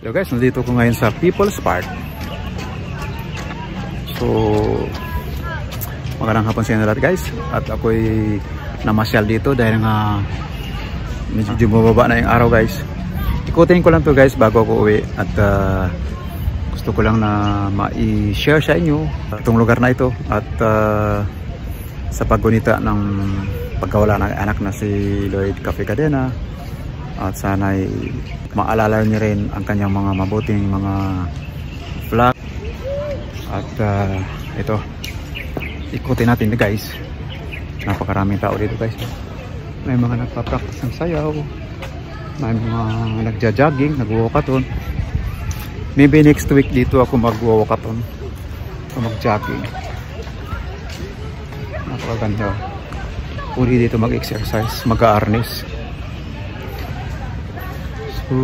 So guys, nandito ko ngayon sa People's Park. So magandang hapon sa inyo lahat guys. At ako'y namasyal dito dahil nga medyo bumaba na yung araw guys. Ikutin ko lang to guys bago ako uwi. At gusto ko lang na ma-share sa inyo itong lugar na ito. At sa paggunita ng pagkawala ng anak na si Lloyd Cafe Cadena. At sana'y maalala niyo rin ang kanyang mga mabuting mga vlog. At ito, ikutin natin guys. Napakaraming tao dito guys. May mga nagpa-practice ng sayaw. May mga nagja-jogging, nag-walkathon. Maybe next week dito ako mag-walkathon o mag-jogging. Napakaganda. Uli dito mag-exercise, mag-harness. So,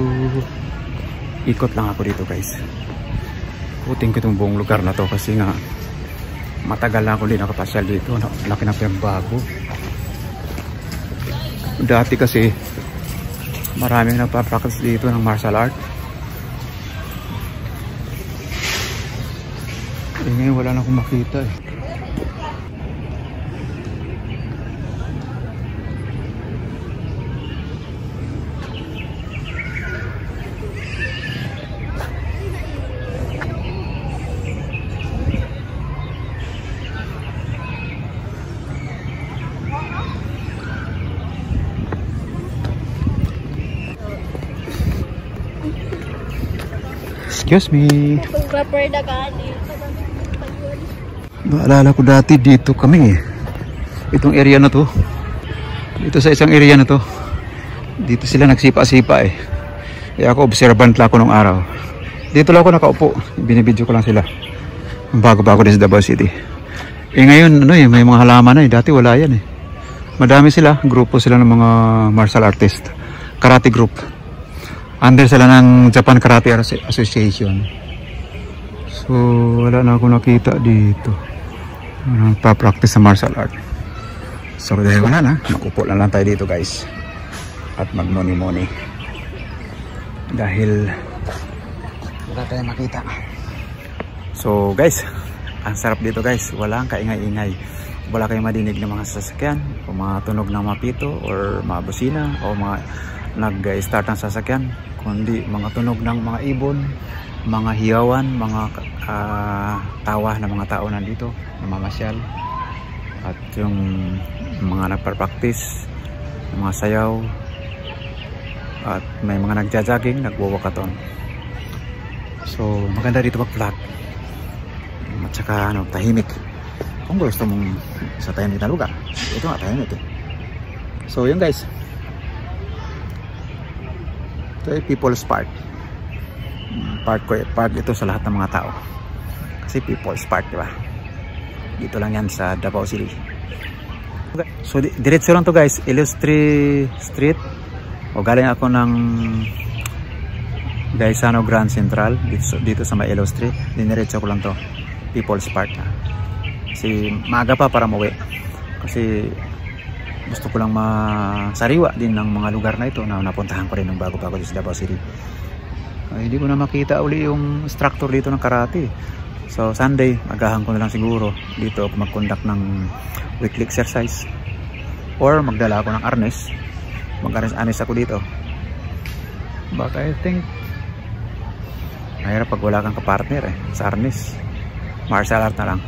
ikot lang ako dito guys. Ikutin ko itong buong lugar na to kasi nga matagal na ako din nakapasyal dito. Laki na pa yung bago. Dati kasi maraming nagpa-practice dito ng martial art. Ngayon wala na akong makita eh. Excuse me. Naalala ko dati dito kami eh. Itong area na to. Dito sa isang area na to. Dito sila nagsipa-sipa eh. Kaya ako observant lang ako nung araw. Dito lang ako nakaupo. Binibidyo ko lang sila. Bago-bago din sa Davao City. Eh ngayon ano eh, may mga halaman na eh. Dati wala yan eh. Madami sila. Grupo sila ng mga martial artist. Karate group. Under sila ng Japan Karate Association. So wala na ako nakita dito. Nagpa-practice sa martial art. So dahil wala na, makupo lang tayo dito guys. At mag-money-money. Dahil wala tayong makita. So guys, ang sarap dito guys. Walang kaingay-ingay. Wala kayong madinig ng mga sasakyan o mga tunog ng mapito or mga busina o mga nag-start ng sasakyan, kundi mga tunog ng mga ibon, mga hiyawan, mga tawa ng mga tao nandito namamasyal, at yung mga nagpa-practice, mga sayaw, at may mga nagja-jogging, nagwo-walkathon. So maganda dito mag-vlog at saka ano, tahimik. Kung gusto mong sa tahimik na lugar, ito nga tahimik eh. So yun guys, ito ay People's Park. Park ito sa lahat ng mga tao. Kasi People's Park, diba? Dito lang yan sa Davao City. Okay. So diretso lang to guys, Illustre Street. O galing ako ng Gaisano Grand Central dito sa may Illustre. Diniretso ko lang to, People's Park. Kasi maaga pa para mauwi. Kasi gusto ko lang masariwa din ng mga lugar na ito na napuntahan ko rin ng bago-bago sa Davao City. Hindi ko na makita uli yung instructor dito ng karate. So Sunday, agahan ko na lang siguro dito ako mag-conduct ng weekly exercise. Or magdala ako ng harness. Mag-harness ako dito. But I think mahirap pag wala kang kapartner eh, sa harness. Martial art na lang.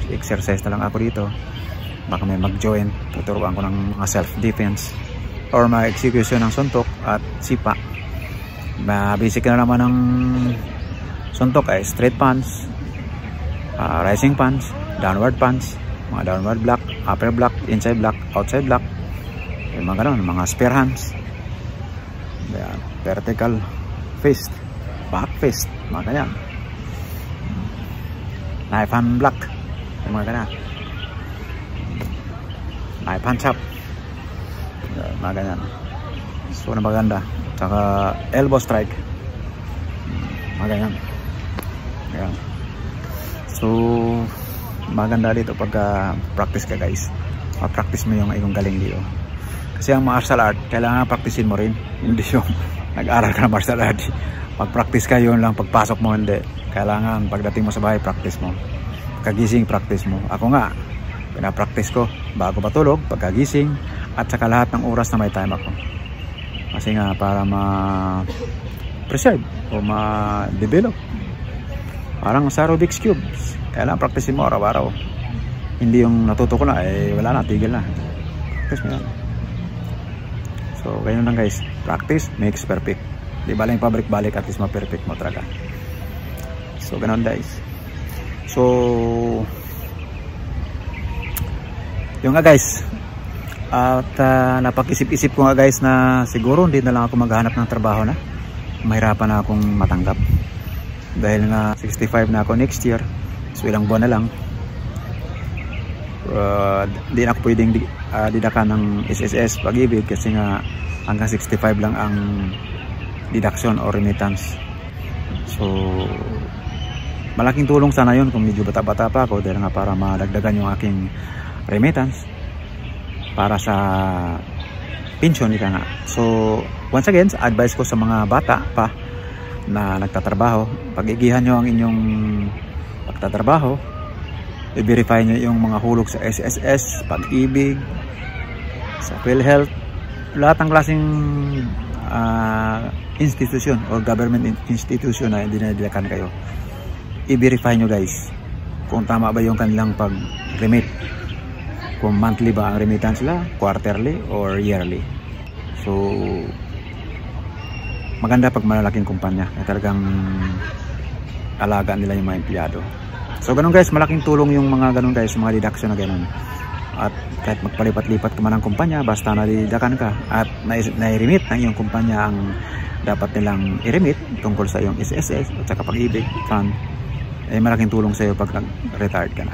Exercise na lang ako dito. Baka may mag-join, tuturuan ko ng mga self-defense or mga execution ng suntok at sipa. Basic na naman ng suntok ay straight punch, rising punch, downward punch, mga downward block, upper block, inside block, outside block, yung mga ganun, mga spear hands, vertical fist, back fist, mga ganyan, knife hand block, yung mga ganyan, knife hand chop, mga ganyan. So na maganda. Saka elbow strike, mga ganyan. Ayan. So maganda dito pagka practice ka guys. Practice mo yung galing dito. Kasi ang martial art kailangan practicein mo rin. Hindi yung nag-aral ka ng martial arts. Pag-practice ka, yun lang. Pagpasok mo, hindi. Kailangan pagdating mo sa bahay, practice mo. Pagkagising, practice mo. Ako nga, pinapractice ko bago matulog, pagkagising, at saka lahat ng oras na may time ako. Kasi nga, para ma-preserve o ma-develop. Parang sa Rubik's Cube. Kailangan practice mo araw-araw. Hindi yung natuto ko na, wala na, tigil na. Practice mo yan. So, ganyan lang guys. Practice makes perfect. Di ba lang pabalik-balik, at least ma-perfect mo talaga. So, ganun guys. So, yung nga guys. At napag-isip-isip ko nga guys na siguro hindi na lang ako maghanap ng trabaho na. Mahirapan na akong matanggap. Dahil nga 65 na ako next year. So, ilang buwan na lang. Di na ako pwedeng didakan ng SSS Pag-ibig kasi nga hanggang 65 lang ang deduction or remittance. So malaking tulong sana yun kung medyo bata-bata pa ako, dahil nga para madagdagan yung aking remittance para sa pension ika nga. So once again, advice ko sa mga bata pa na nagtatrabaho, pag-igihan nyo ang inyong pagtatrabaho, i-verify nyo yung mga hulog sa SSS, Pag-ibig, sa PhilHealth, lahat ng klaseng institution or government institution na dinadilakan kayo. I-verify nyo guys kung tama ba yung kanilang pag-remit, kung monthly ba ang remittance nila, quarterly or yearly. So maganda pag malalaking kumpanya na talagang alagaan nila yung mga empleyado. So ganun guys, malaking tulong yung mga ganun guys, mga deduction na ganun. At kahit magpalipat-lipat ka man ng kumpanya, basta nadidakan ka at nai-remit ng iyong kumpanya ang dapat nilang i-remit tungkol sa iyong SSS at saka Pag-ibig fund, malaking tulong sa iyo pag retired ka na.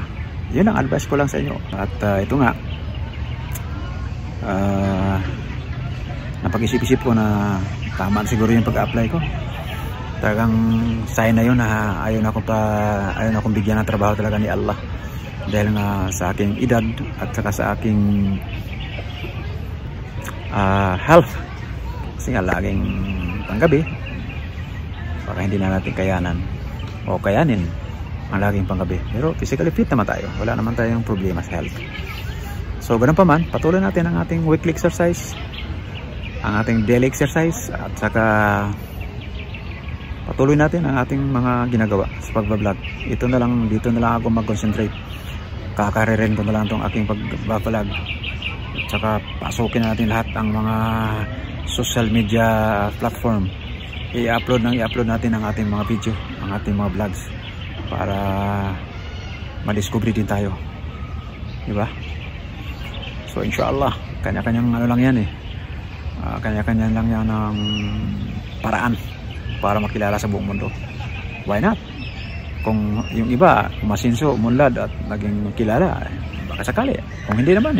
Yun ang advice ko lang sa inyo. At ito nga, napag-isip-isip ko na tama siguro yung pag-apply ko. Talagang sign na yun na ayaw na akong bigyan ng trabaho talaga ni Allah. Dahil nga sa aking edad at saka sa aking health. Kasi nga laging panggabi, baka hindi na natin kayanan o kayanin ang laging panggabi. Pero physically fit naman tayo, wala naman tayong problema sa health. So ganun pa man, patuloy natin ang ating weekly exercise, ang ating daily exercise, at saka patuloy natin ang ating mga ginagawa sa pagbablog. Dito na lang ako mag-concentrate. Kakaririn ko na lang itong aking pagbablog, at saka pasukin natin lahat ang mga social media platform. I-upload natin ang ating mga video, ang ating mga vlogs, para madiscover din tayo, diba? So inshallah, kanya-kanyang ano lang yan kanya-kanya lang yan ng paraan para makilala sa buong mundo. Why not? Kung yung iba masinso, umunlad at naging kilala, baka sakali. Kung hindi naman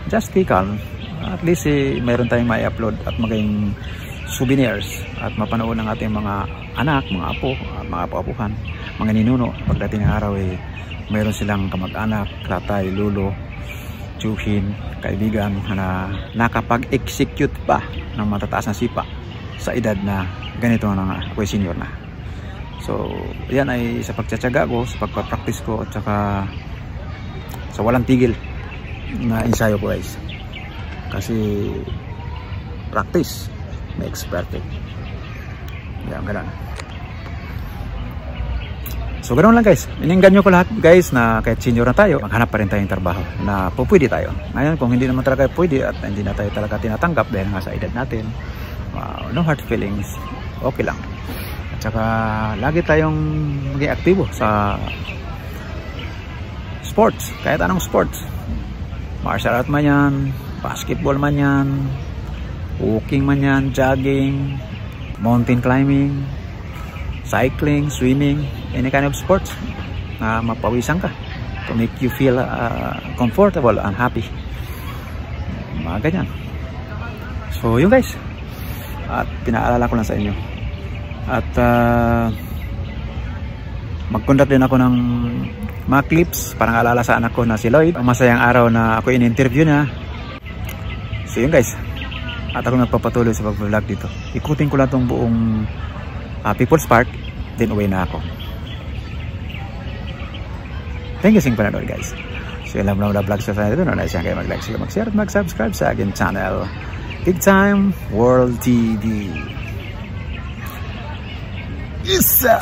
just stay calm. At least mayroon tayong mai-upload at maging souvenirs at mapanood ng ating mga anak, mga apo, mga apo-apuhan, mga ninuno. Pagdating ng araw mayroon silang kamag-anak, tatay, lolo, tiyuhin, kaibigan na nakapag-execute pa ng matataas na sipa sa edad na ganito na ako'y senior na. So yan ay sa pagtsatsaga ko, sa pagpapractice ko, at saka sa walang tigil na ensayo ko guys. Kasi practice makes perfect. Yan, ganun. So ganun lang guys. Iningganyo ko lahat guys na kahit senior na tayo, maghanap pa rin tayong trabaho na pwede tayo. Ngayon kung hindi naman talaga pwede at hindi na tayo talaga tinatanggap dahil nga sa edad natin, no hard feelings, okay lang. At saka lagi tayong maging aktibo sa sports, kahit anong sports. Martial art man yan, basketball man yan, walking man yan, jogging, mountain climbing, cycling, swimming, any kind of sports na mapawisan ka to make you feel comfortable and happy, mga ganyan. So yun guys, at pinaalala ko lang sa inyo. At mag-conduct din ako ng mga clips parang alala sa anak ko na si Lloyd, ang masayang araw na ako in-interview na. So yun guys, at ako magpapatuloy sa pag-vlog dito. Ikutin ko lang tong buong People's Park, then uwi na ako. Thank you sa panonood guys. So yun lang na vlog sa sana dito. No, naisang kayo mag-like, mag-share at mag-subscribe sa akin channel, Big Time World TV. Isa!